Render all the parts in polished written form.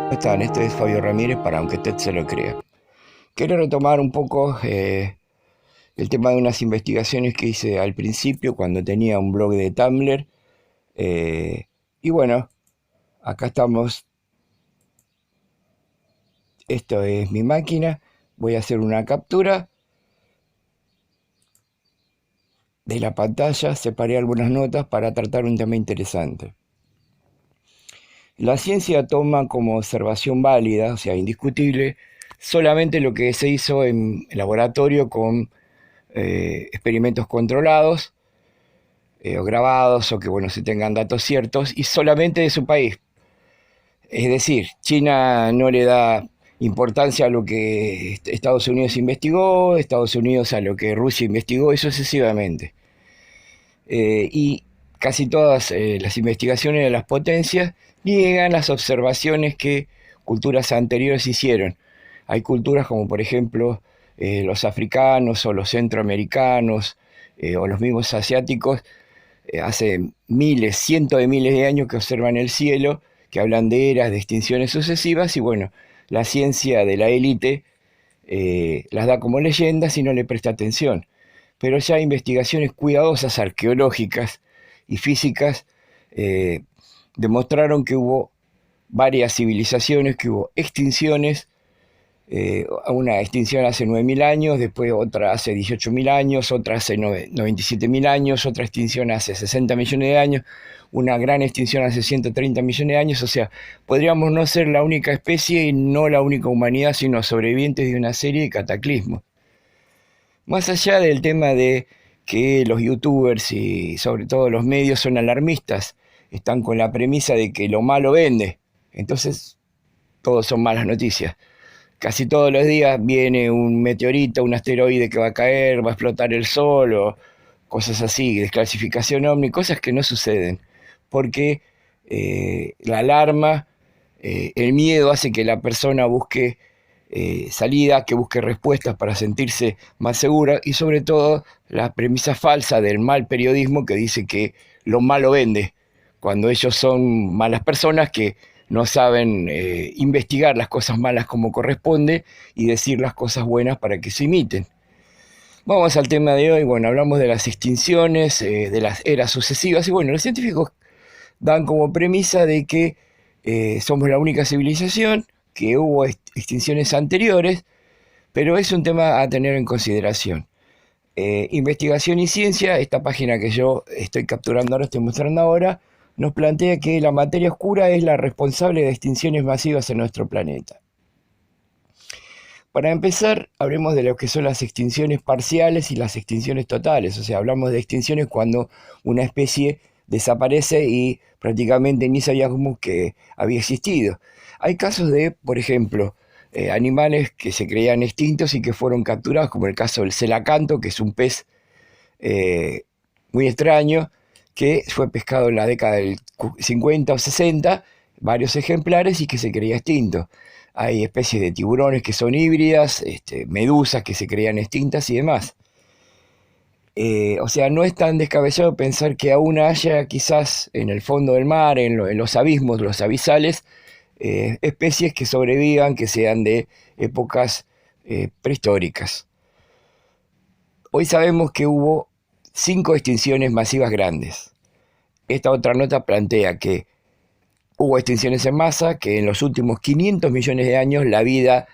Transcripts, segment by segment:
¿Cómo están? Este es Fabio Ramírez para Aunque usted se lo crea. Quiero retomar un poco el tema de unas investigaciones que hice al principio cuando tenía un blog de Tumblr. eh, y bueno, acá estamos. Esto es mi máquina. Voy a hacer una captura de la pantalla. Separé algunas notas para tratar un tema interesante. La ciencia toma como observación válida, o sea, indiscutible, solamente lo que se hizo en laboratorio con experimentos controlados o grabados, o que bueno, se tengan datos ciertos, y solamente de su país. Es decir, China no le da importancia a lo que Estados Unidos investigó, Estados Unidos a lo que Rusia investigó, y sucesivamente. Y casi todas las investigaciones de las potencias niegan las observaciones que culturas anteriores hicieron. Hay culturas como por ejemplo los africanos o los centroamericanos o los mismos asiáticos, hace miles, cientos de miles de años que observan el cielo, que hablan de eras, de extinciones sucesivas, y bueno, la ciencia de la élite las da como leyendas y no le presta atención. Pero ya investigaciones cuidadosas arqueológicas y físicas eh, demostraron que hubo varias civilizaciones, que hubo extinciones, una extinción hace 9.000 años, después otra hace 18.000 años, otra hace 97.000 años, otra extinción hace 60 millones de años, una gran extinción hace 130 millones de años. O sea, podríamos no ser la única especie y no la única humanidad, sino sobrevivientes de una serie de cataclismos. Más allá del tema de que los youtubers y sobre todo los medios son alarmistas, están con la premisa de que lo malo vende, entonces todos son malas noticias. Casi todos los días viene un meteorito, un asteroide que va a caer, va a explotar el sol o cosas así, desclasificación ovni, cosas que no suceden, porque la alarma, el miedo hace que la persona busque salida, que busque respuestas para sentirse más segura, y sobre todo la premisa falsa del mal periodismo que dice que lo malo vende, cuando ellos son malas personas que no saben investigar las cosas malas como corresponde y decir las cosas buenas para que se imiten. Vamos al tema de hoy. Bueno, hablamos de las extinciones, de las eras sucesivas, y bueno, los científicos dan como premisa de que somos la única civilización, que hubo extinciones anteriores, pero es un tema a tener en consideración. Investigación y Ciencia, esta página que yo estoy capturando ahora, estoy mostrando ahora, nos plantea que la materia oscura es la responsable de extinciones masivas en nuestro planeta. Para empezar, hablemos de lo que son las extinciones parciales y las extinciones totales. O sea, hablamos de extinciones cuando una especie desaparece y prácticamente ni sabíamos que había existido. Hay casos de, por ejemplo, animales que se creían extintos y que fueron capturados, como el caso del celacanto, que es un pez muy extraño, que fue pescado en la década del 50 o 60, varios ejemplares, y que se creía extinto. Hay especies de tiburones que son híbridas, medusas que se creían extintas y demás. O sea, no es tan descabellado pensar que aún haya quizás en el fondo del mar, en los abismos, los abisales, especies que sobrevivan, que sean de épocas prehistóricas. Hoy sabemos que hubo 5 extinciones masivas grandes. Esta otra nota plantea que hubo extinciones en masa, que en los últimos 500 millones de años la vida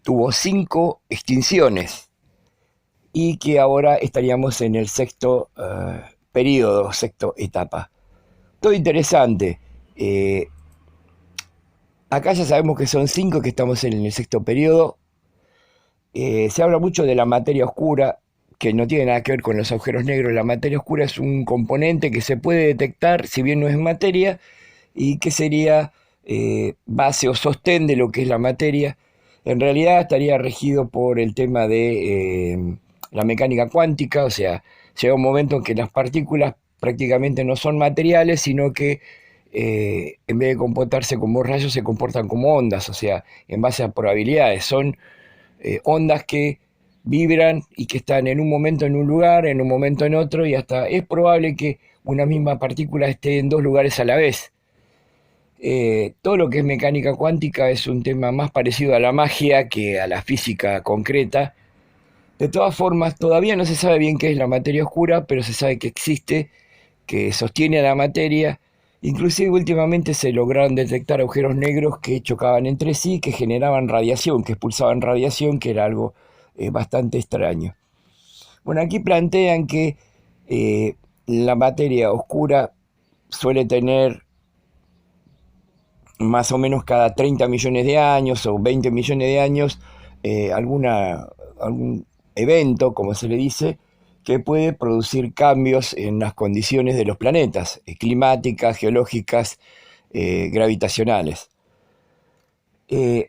tuvo 5 extinciones, y que ahora estaríamos en el sexto periodo, sexto etapa. Todo interesante. Acá ya sabemos que son 5, que estamos en el sexto periodo. Se habla mucho de la materia oscura, que no tiene nada que ver con los agujeros negros. La materia oscura es un componente que se puede detectar, si bien no es materia, y que sería base o sostén de lo que es la materia. En realidad estaría regido por el tema de la mecánica cuántica. O sea, llega un momento en que las partículas prácticamente no son materiales, sino que en vez de comportarse como rayos, se comportan como ondas, o sea, en base a probabilidades. Son ondas que vibran y que están en un momento en un lugar, en un momento en otro, y hasta es probable que una misma partícula esté en 2 lugares a la vez. Todo lo que es mecánica cuántica es un tema más parecido a la magia que a la física concreta. De todas formas, todavía no se sabe bien qué es la materia oscura, pero se sabe que existe, que sostiene a la materia. Inclusive últimamente se lograron detectar agujeros negros que chocaban entre sí, que generaban radiación, que expulsaban radiación, que era algo bastante extraño. Bueno, aquí plantean que eh, la materia oscura suele tener más o menos cada 30 millones de años o 20 millones de años algún evento, como se le dice, que puede producir cambios en las condiciones de los planetas, climáticas, geológicas, gravitacionales.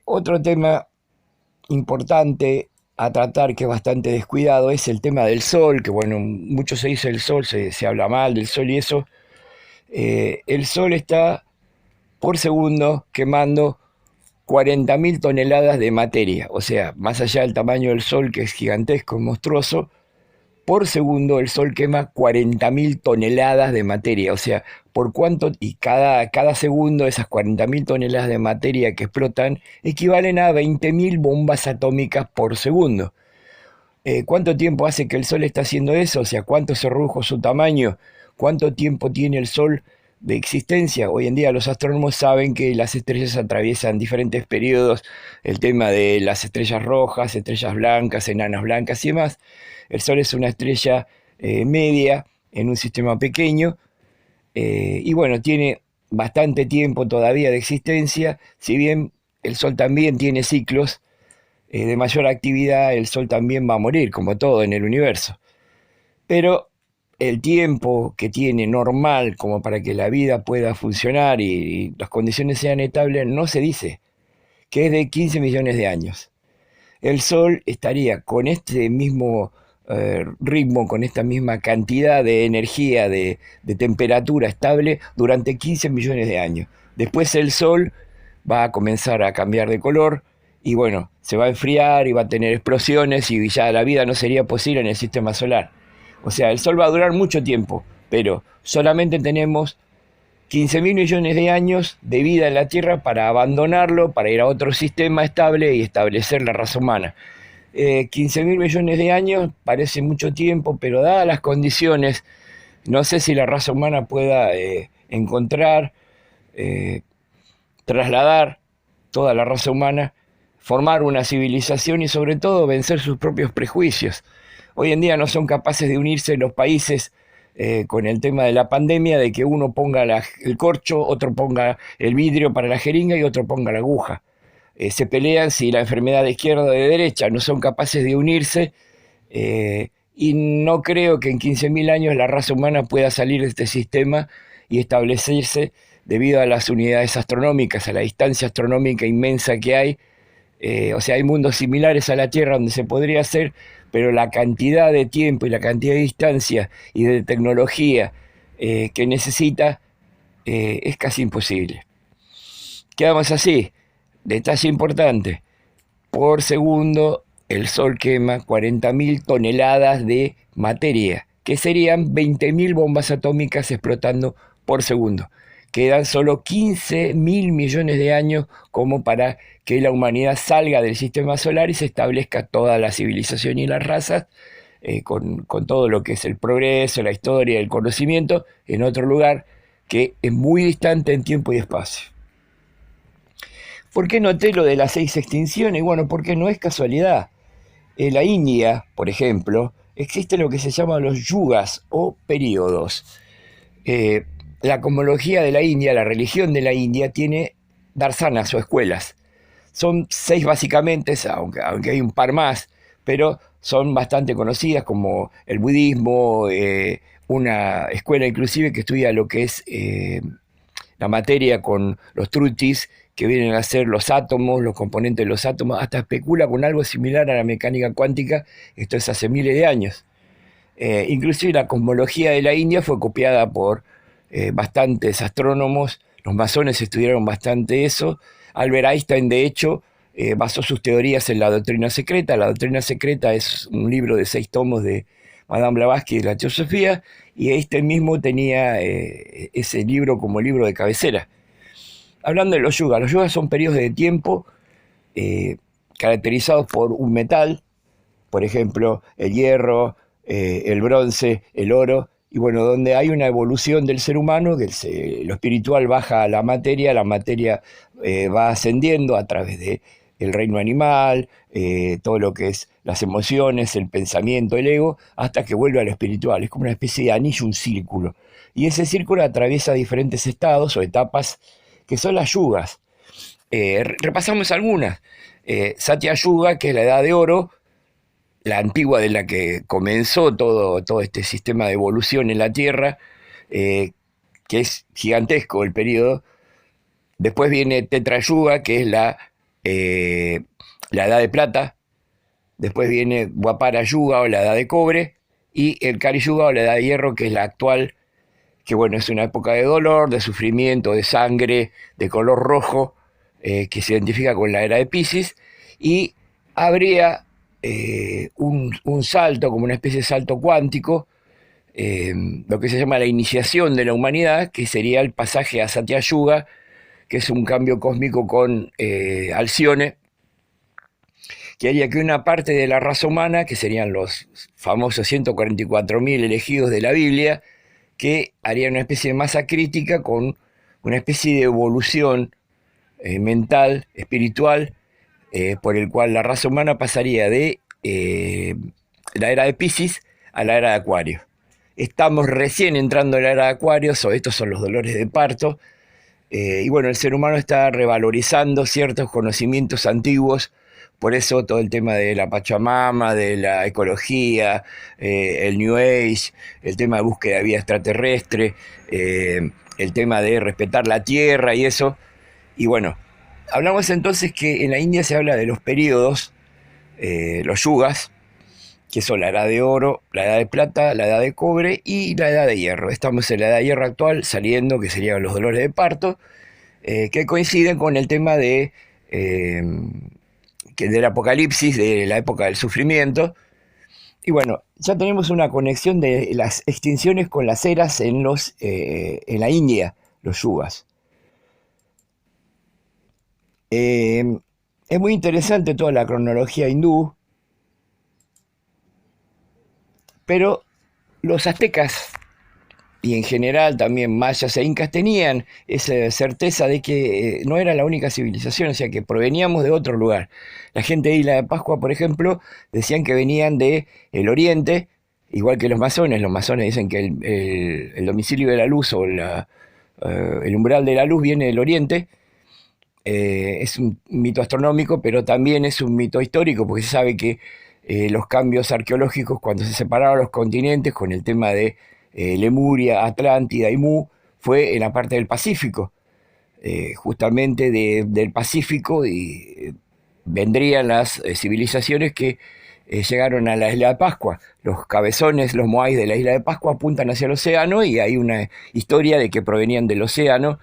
Otro tema importante a tratar, que es bastante descuidado, es el tema del Sol, que bueno, mucho se dice del Sol, se habla mal del Sol y eso. El Sol está por segundo quemando 40.000 toneladas de materia, o sea, más allá del tamaño del Sol, que es gigantesco, monstruoso, por segundo el Sol quema 40.000 toneladas de materia, o sea, por cuánto, y cada segundo esas 40.000 toneladas de materia que explotan equivalen a 20.000 bombas atómicas por segundo. ¿Cuánto tiempo hace que el Sol está haciendo eso? O sea, ¿cuánto se redujo su tamaño? ¿Cuánto tiempo tiene el Sol de existencia? Hoy en día los astrónomos saben que las estrellas atraviesan diferentes periodos, el tema de las estrellas rojas, estrellas blancas, enanas blancas y demás. El Sol es una estrella media en un sistema pequeño y bueno, tiene bastante tiempo todavía de existencia, si bien el Sol también tiene ciclos de mayor actividad, el Sol también va a morir, como todo en el universo. Pero el tiempo que tiene normal como para que la vida pueda funcionar y las condiciones sean estables no se dice, que es de 15 millones de años. El Sol estaría con este mismo ritmo, con esta misma cantidad de energía, de temperatura estable durante 15 millones de años. Después el Sol va a comenzar a cambiar de color y bueno, se va a enfriar y va a tener explosiones y ya la vida no sería posible en el sistema solar. O sea, el Sol va a durar mucho tiempo, pero solamente tenemos 15 mil millones de años de vida en la Tierra para abandonarlo, para ir a otro sistema estable y establecer la raza humana. 15 mil millones de años parece mucho tiempo, pero dadas las condiciones, no sé si la raza humana pueda encontrar, eh, trasladar toda la raza humana, formar una civilización y sobre todo vencer sus propios prejuicios. Hoy en día no son capaces de unirse los países con el tema de la pandemia, de que uno ponga el corcho, otro ponga el vidrio para la jeringa y otro ponga la aguja. Se pelean si la enfermedad de izquierda o de derecha, no son capaces de unirse y no creo que en 15.000 años la raza humana pueda salir de este sistema y establecerse debido a las unidades astronómicas, a la distancia astronómica inmensa que hay. O sea, hay mundos similares a la Tierra donde se podría hacer, pero la cantidad de tiempo y la cantidad de distancia y de tecnología que necesita es casi imposible. Quedamos así. Detalle importante, por segundo el Sol quema 40.000 toneladas de materia, que serían 20.000 bombas atómicas explotando por segundo. Quedan solo 15.000 millones de años como para que la humanidad salga del sistema solar y se establezca toda la civilización y las razas, con todo lo que es el progreso, la historia, el conocimiento, en otro lugar que es muy distante en tiempo y espacio. ¿Por qué noté lo de las 6 extinciones? Bueno, porque no es casualidad. En la India, por ejemplo, existe lo que se llama los yugas o periodos. Eh, la cosmología de la India, la religión de la India, tiene darsanas o escuelas. Son 6 básicamente, aunque hay un par más, pero son bastante conocidas como el budismo, una escuela inclusive que estudia lo que es la materia con los trutis, que vienen a ser los átomos, los componentes de los átomos, hasta especula con algo similar a la mecánica cuántica, esto es hace miles de años. Inclusive la cosmología de la India fue copiada por bastantes astrónomos, los masones estudiaron bastante eso. Albert Einstein, de hecho, basó sus teorías en la doctrina secreta. La doctrina secreta es un libro de 6 tomos de Madame Blavatsky de la teosofía, y Einstein mismo tenía ese libro como libro de cabecera. hablando de los yugas son periodos de tiempo eh, caracterizados por un metal, por ejemplo, el hierro, el bronce, el oro, y bueno, donde hay una evolución del ser humano, lo espiritual baja a la materia va ascendiendo a través de el reino animal, todo lo que es las emociones, el pensamiento, el ego, hasta que vuelve a lo espiritual. Es como una especie de anillo, un círculo. Y ese círculo atraviesa diferentes estados o etapas que son las yugas. Repasamos algunas. Satya Yuga, que es la edad de oro, la antigua de la que comenzó todo este sistema de evolución en la Tierra, que es gigantesco el periodo. Después viene Tetra Yuga, que es la edad de plata. Después viene Dwapara Yuga o la edad de cobre. Y el Kali Yuga o la edad de hierro, que es la actual, que bueno, es una época de dolor, de sufrimiento, de sangre, de color rojo, que se identifica con la era de Piscis. Y habría un salto, como una especie de salto cuántico, lo que se llama la iniciación de la humanidad, que sería el pasaje a Satya Yuga, que es un cambio cósmico con Alcione, que haría que una parte de la raza humana, que serían los famosos 144.000 elegidos de la Biblia, que haría una especie de masa crítica con una especie de evolución mental, espiritual, por el cual la raza humana pasaría de la era de Piscis a la era de Acuario. Estamos recién entrando en la era de Acuario, estos son los dolores de parto, y bueno, el ser humano está revalorizando ciertos conocimientos antiguos, por eso todo el tema de la Pachamama, de la ecología, el New Age, el tema de búsqueda de vida extraterrestre, el tema de respetar la tierra y eso. Y bueno, hablamos entonces que en la India se habla de los periodos, los yugas, que son la edad de oro, la edad de plata, la edad de cobre y la edad de hierro. Estamos en la edad de hierro actual, saliendo, que serían los dolores de parto, que coinciden con el tema del apocalipsis, de la época del sufrimiento. Y bueno, ya tenemos una conexión de las extinciones con las eras en la India, los yugas. Es muy interesante toda la cronología hindú, pero los aztecas y en general también mayas e incas tenían esa certeza de que no era la única civilización, o sea que proveníamos de otro lugar. La gente de Isla de Pascua, por ejemplo, decían que venían de el oriente, igual que los masones. Los masones dicen que el domicilio de la luz o el umbral de la luz viene del oriente. Es un mito astronómico, pero también es un mito histórico, porque se sabe que los cambios arqueológicos, cuando se separaron los continentes con el tema de Lemuria, Atlántida y Mu, fue en la parte del Pacífico. Justamente del Pacífico vendrían las civilizaciones que llegaron a la isla de Pascua. Los cabezones, los moais de la isla de Pascua apuntan hacia el océano y hay una historia de que provenían del océano,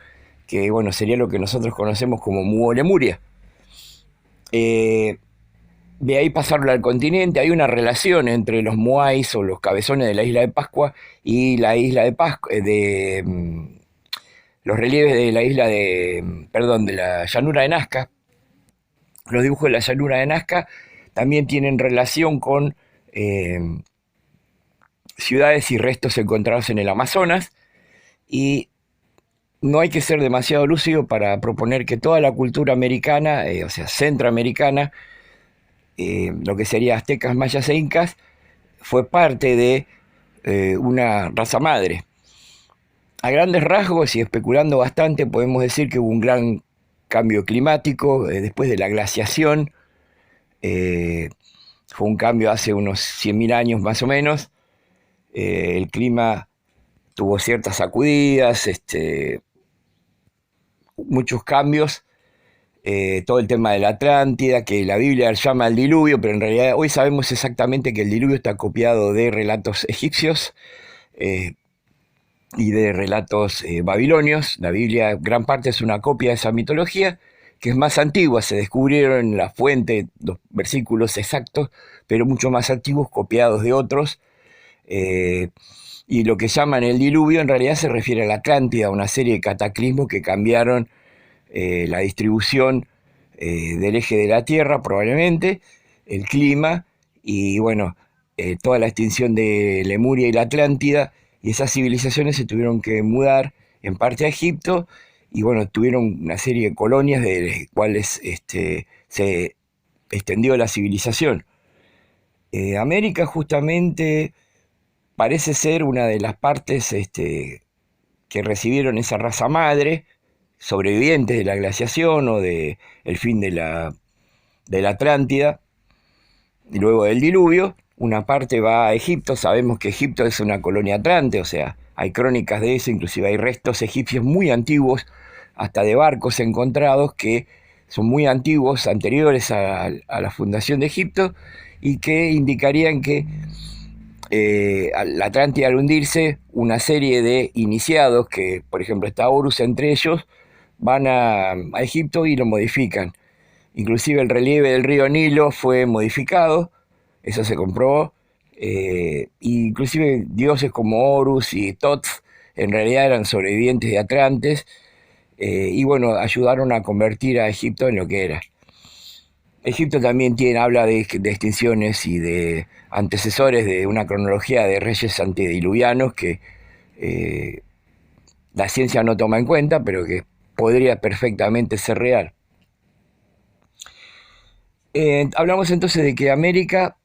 que bueno, sería lo que nosotros conocemos como Mu o Lemuria. De ahí pasarlo al continente, hay una relación entre los moais o los cabezones de la isla de Pascua y la isla de Pascua, los relieves de la isla de la llanura de Nazca. Los dibujos de la llanura de Nazca también tienen relación con ciudades y restos encontrados en el Amazonas, y no hay que ser demasiado lúcido para proponer que toda la cultura americana, o sea, centroamericana, lo que sería aztecas, mayas e incas, fue parte de una raza madre. A grandes rasgos y especulando bastante, podemos decir que hubo un gran cambio climático después de la glaciación. Fue un cambio hace unos 100.000 años más o menos. El clima tuvo ciertas sacudidas, muchos cambios. Todo el tema de la Atlántida, que la Biblia llama el diluvio, pero en realidad hoy sabemos exactamente que el diluvio está copiado de relatos egipcios y de relatos babilonios. La Biblia, gran parte es una copia de esa mitología, que es más antigua. Se descubrieron en la fuente los versículos exactos, pero mucho más antiguos, copiados de otros. Y lo que llaman el diluvio en realidad se refiere a la Atlántida, una serie de cataclismos que cambiaron la distribución del eje de la Tierra probablemente, el clima y bueno, toda la extinción de Lemuria y la Atlántida, y esas civilizaciones se tuvieron que mudar en parte a Egipto y bueno, tuvieron una serie de colonias de las cuales se extendió la civilización. América justamente parece ser una de las partes que recibieron esa raza madre, sobrevivientes de la glaciación o del fin de la Atlántida, y luego del diluvio. Una parte va a Egipto, sabemos que Egipto es una colonia atlante, o sea, hay crónicas de eso, inclusive hay restos egipcios muy antiguos, hasta de barcos encontrados que son muy antiguos, anteriores a la fundación de Egipto, y que indicarían que la Atlántida al hundirse, una serie de iniciados, que por ejemplo está Horus entre ellos, van a Egipto y lo modifican. Inclusive el relieve del río Nilo fue modificado, eso se comprobó. Inclusive dioses como Horus y Thoth en realidad eran sobrevivientes de Atlantes, y bueno, ayudaron a convertir a Egipto en lo que era. Egipto también habla de extinciones y de antecesores de una cronología de reyes antediluvianos que la ciencia no toma en cuenta, pero que podría perfectamente ser real. Hablamos entonces de que América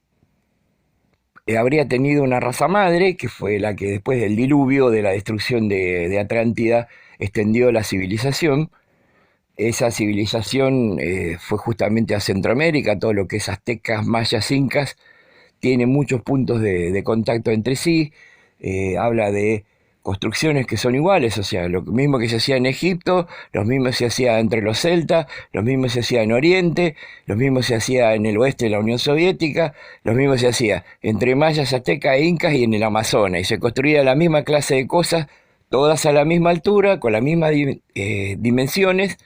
habría tenido una raza madre, que fue la que después del diluvio, de la destrucción de Atlántida, extendió la civilización. Esa civilización fue justamente a Centroamérica, todo lo que es aztecas, mayas, incas, tiene muchos puntos de contacto entre sí, habla de construcciones que son iguales, o sea, lo mismo que se hacía en Egipto, lo mismo se hacía entre los celtas, lo mismo se hacía en Oriente, lo mismo se hacía en el oeste de la Unión Soviética, lo mismo se hacía entre mayas, aztecas e incas y en el Amazonas, y se construía la misma clase de cosas, todas a la misma altura, con las mismas dimensiones,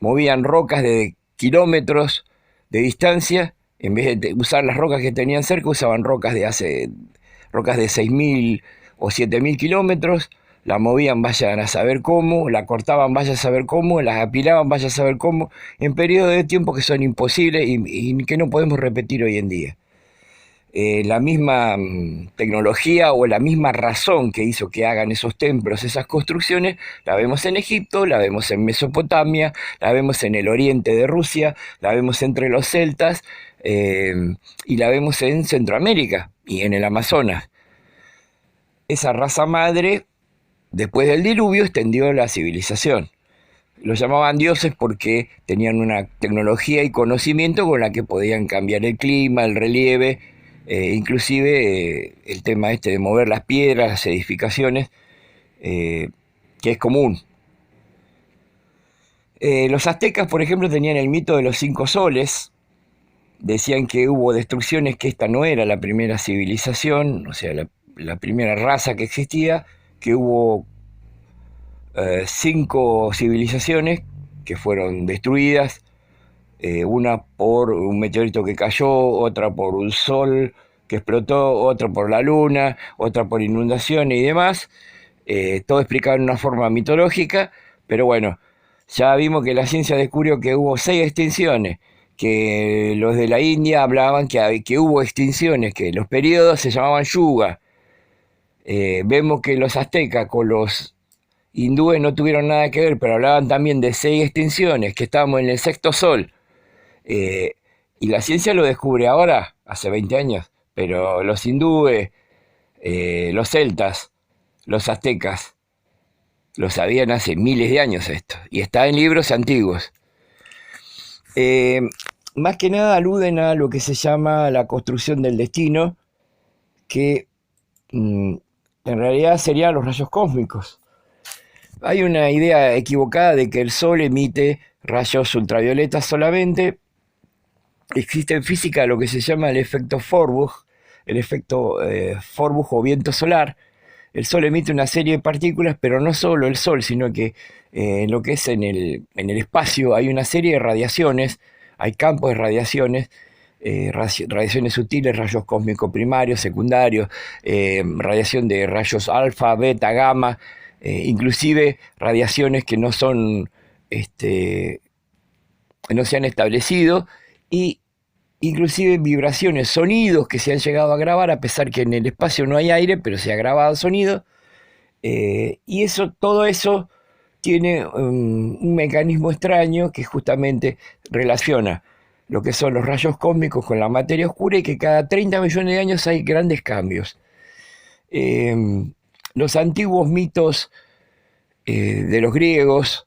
movían rocas de kilómetros de distancia, en vez de usar las rocas que tenían cerca, usaban rocas de 6.000 o 7.000 kilómetros, la movían vayan a saber cómo, la cortaban vaya a saber cómo, las apilaban vaya a saber cómo, en periodos de tiempo que son imposibles y que no podemos repetir hoy en día. La misma tecnología o la misma razón que hizo que hagan esos templos, esas construcciones, la vemos en Egipto, la vemos en Mesopotamia, la vemos en el oriente de Rusia, la vemos entre los celtas, y la vemos en Centroamérica y en el Amazonas. Esa raza madre, después del diluvio, extendió la civilización. Los llamaban dioses porque tenían una tecnología y conocimiento con la que podían cambiar el clima, el relieve, inclusive el tema de mover las piedras, las edificaciones, que es común. Los aztecas, por ejemplo, tenían el mito de los 5 soles. Decían que hubo destrucciones, que esta no era la primera civilización, o sea, la primera raza que existía, que hubo 5 civilizaciones que fueron destruidas, una por un meteorito que cayó, otra por un sol que explotó, otra por la luna, otra por inundaciones y demás, todo explicado en una forma mitológica, pero bueno, ya vimos que la ciencia descubrió que hubo 6 extinciones, que los de la India hablaban que hubo extinciones, que los periodos se llamaban yuga. Vemos que los aztecas con los hindúes no tuvieron nada que ver, pero hablaban también de 6 extinciones, que estábamos en el sexto sol. Y la ciencia lo descubre ahora, hace 20 años, pero los hindúes, los celtas, los aztecas, lo sabían hace miles de años esto, y está en libros antiguos. Más que nada aluden a lo que se llama la construcción del destino, que en realidad serían los rayos cósmicos. Hay una idea equivocada de que el Sol emite rayos ultravioletas solamente. Existe en física lo que se llama el efecto Forbuch, o viento solar. El Sol emite una serie de partículas, pero no solo el Sol, sino que lo que es en el espacio hay una serie de radiaciones, hay campos de radiaciones, radiaciones sutiles, rayos cósmicos primarios, secundarios, radiación de rayos alfa, beta, gamma, inclusive radiaciones que no son este, no se han establecido, y inclusive vibraciones, sonidos que se han llegado a grabar, a pesar que en el espacio no hay aire, pero se ha grabado sonido, y todo eso tiene un mecanismo extraño que justamente relaciona lo que son los rayos cósmicos con la materia oscura, y que cada 30 millones de años hay grandes cambios. Eh, los antiguos mitos de los griegos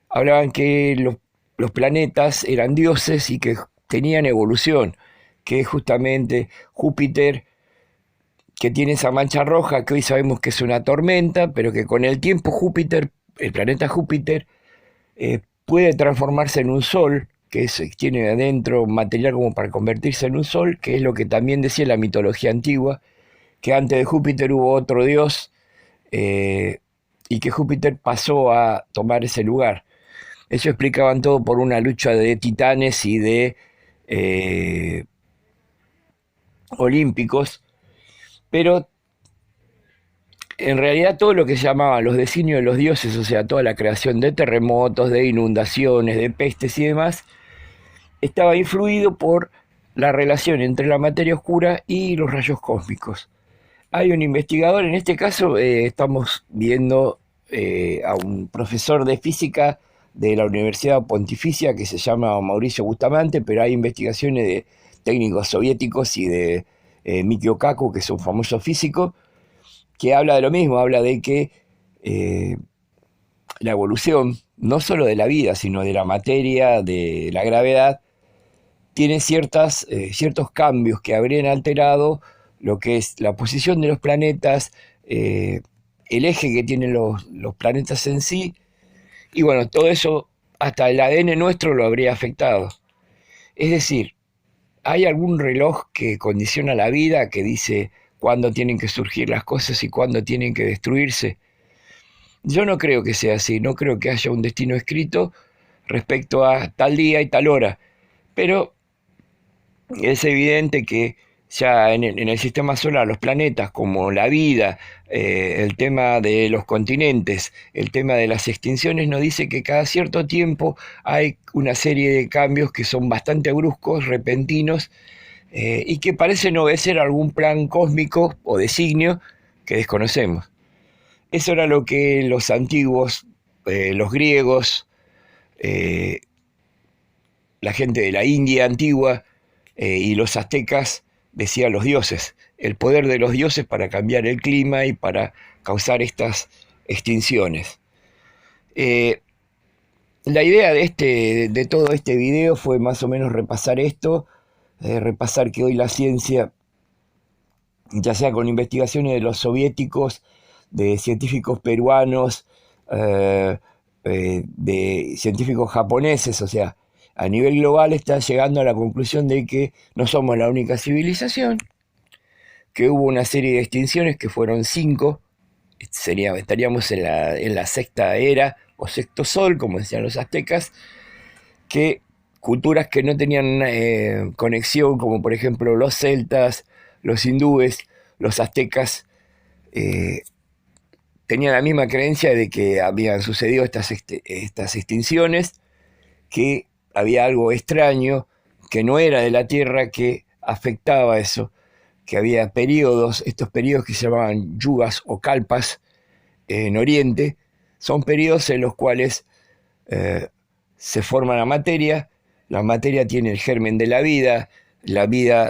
hablaban que los planetas eran dioses y que tenían evolución, que justamente Júpiter, que tiene esa mancha roja que hoy sabemos que es una tormenta, pero que con el tiempo Júpiter, el planeta Júpiter, puede transformarse en un sol, tiene adentro material como para convertirse en un sol, que es lo que también decía la mitología antigua, que antes de Júpiter hubo otro dios, y que Júpiter pasó a tomar ese lugar. Eso explicaban todo por una lucha de titanes y de olímpicos, pero en realidad todo lo que se llamaban los designios de los dioses, o sea, toda la creación de terremotos, de inundaciones, de pestes y demás, estaba influido por la relación entre la materia oscura y los rayos cósmicos. Hay un investigador, en este caso estamos viendo a un profesor de física de la Universidad Pontificia que se llama Mauricio Bustamante, pero hay investigaciones de técnicos soviéticos y de Mikio Kaku, que es un famoso físico, que habla de lo mismo, habla de que la evolución, no solo de la vida, sino de la materia, de la gravedad, tiene ciertos cambios que habrían alterado lo que es la posición de los planetas, el eje que tienen los planetas en sí, y bueno, todo eso hasta el ADN nuestro lo habría afectado. Es decir, ¿hay algún reloj que condiciona la vida, que dice cuándo tienen que surgir las cosas y cuándo tienen que destruirse? Yo no creo que sea así, no creo que haya un destino escrito respecto a tal día y tal hora, pero es evidente que ya en el sistema solar los planetas, como la vida, el tema de los continentes, el tema de las extinciones, nos dice que cada cierto tiempo hay una serie de cambios que son bastante bruscos, repentinos, y que parecen obedecer a algún plan cósmico o designio que desconocemos. Eso era lo que los antiguos, los griegos, eh, la gente de la India antigua, y los aztecas decían los dioses, el poder de los dioses para cambiar el clima y para causar estas extinciones. La idea de todo este video fue más o menos repasar esto, repasar que hoy la ciencia, ya sea con investigaciones de los soviéticos, de científicos peruanos, de científicos japoneses, o sea, a nivel global está llegando a la conclusión de que no somos la única civilización, que hubo una serie de extinciones que fueron 5, estaríamos en la sexta era o sexto sol, como decían los aztecas, que culturas que no tenían conexión, como por ejemplo los celtas, los hindúes, los aztecas, tenían la misma creencia de que habían sucedido estas extinciones, que había algo extraño que no era de la Tierra que afectaba eso, que había periodos, estos periodos que se llamaban yugas o kalpas en Oriente, son periodos en los cuales se forma la materia tiene el germen de la vida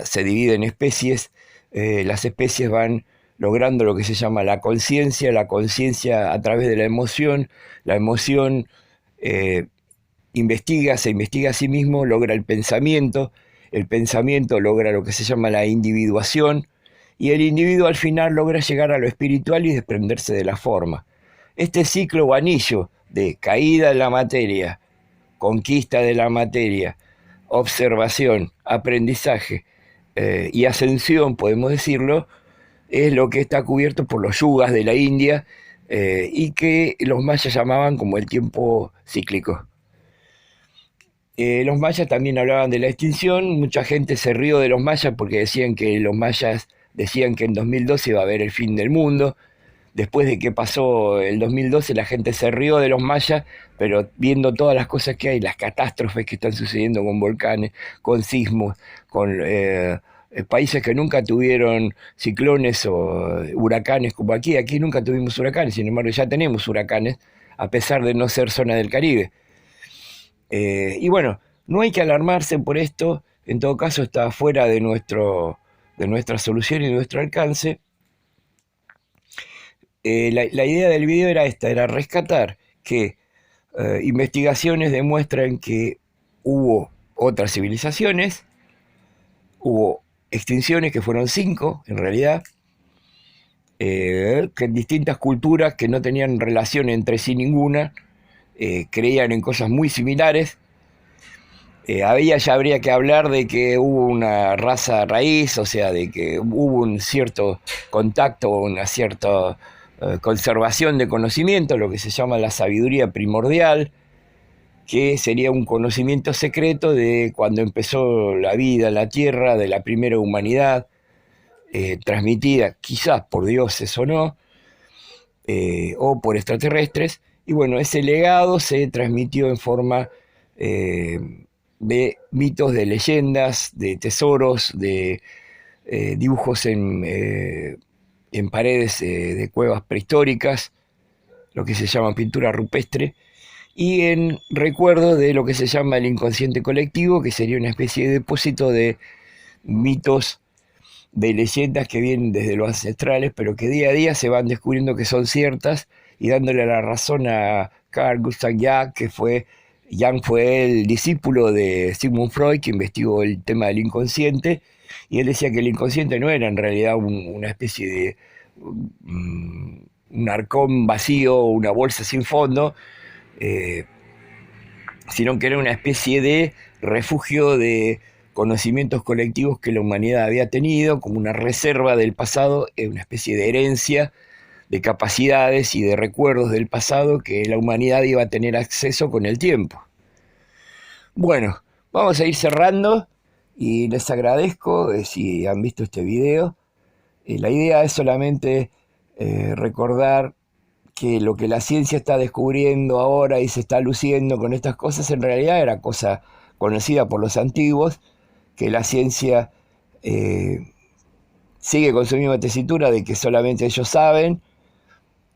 se divide en especies, las especies van logrando lo que se llama la conciencia a través de la emoción se investiga a sí mismo, logra el pensamiento logra lo que se llama la individuación, y el individuo al final logra llegar a lo espiritual y desprenderse de la forma. Este ciclo o anillo de caída de la materia, conquista de la materia, observación, aprendizaje y ascensión, podemos decirlo, es lo que está cubierto por los yugas de la India, y que los mayas llamaban como el tiempo cíclico. Los mayas también hablaban de la extinción, mucha gente se rió de los mayas porque decían que los mayas decían que en 2012 iba a haber el fin del mundo. después de que pasó el 2012, la gente se rió de los mayas, pero viendo todas las cosas que hay, las catástrofes que están sucediendo con volcanes, con sismos, con países que nunca tuvieron ciclones o huracanes como aquí. Aquí nunca tuvimos huracanes, sin embargo ya tenemos huracanes, a pesar de no ser zona del Caribe. Y bueno, no hay que alarmarse por esto, en todo caso está fuera de nuestra solución y de nuestro alcance. La idea del video era esta, era rescatar que investigaciones demuestran que hubo otras civilizaciones, hubo extinciones que fueron 5 en realidad, que en distintas culturas que no tenían relación entre sí ninguna, creían en cosas muy similares. Ahí ya habría que hablar de que hubo una raza raíz, o sea, de que hubo un cierto contacto, una cierta conservación de conocimiento, lo que se llama la sabiduría primordial, que sería un conocimiento secreto de cuando empezó la vida en la Tierra, de la primera humanidad, transmitida quizás por dioses o no, o por extraterrestres. Y bueno, ese legado se transmitió en forma eh, de mitos, de leyendas, de tesoros, de dibujos en paredes de cuevas prehistóricas, lo que se llama pintura rupestre, y en recuerdo de lo que se llama el inconsciente colectivo, que sería una especie de depósito de mitos, de leyendas que vienen desde los ancestrales, pero que día a día se van descubriendo que son ciertas y dándole la razón a Carl Gustav Jung, Jung fue el discípulo de Sigmund Freud, que investigó el tema del inconsciente, y él decía que el inconsciente no era en realidad una especie de un arcón vacío, una bolsa sin fondo, eh, sino que era una especie de refugio de conocimientos colectivos que la humanidad había tenido, como una reserva del pasado, una especie de herencia de capacidades y de recuerdos del pasado que la humanidad iba a tener acceso con el tiempo. Bueno, vamos a ir cerrando y les agradezco si han visto este video. La idea es solamente recordar que lo que la ciencia está descubriendo ahora y se está luciendo con estas cosas en realidad era cosa conocida por los antiguos, que la ciencia sigue con su misma tesitura de que solamente ellos saben,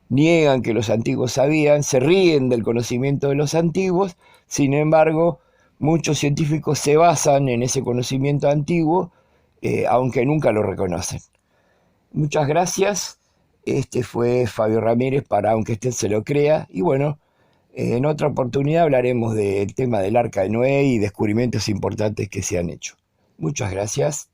niegan que los antiguos sabían, se ríen del conocimiento de los antiguos. Sin embargo, muchos científicos se basan en ese conocimiento antiguo, aunque nunca lo reconocen. Muchas gracias. Este fue Fabio Ramírez para Aunque usted se lo crea. Y bueno, en otra oportunidad hablaremos del tema del Arca de Noé y descubrimientos importantes que se han hecho. Muchas gracias.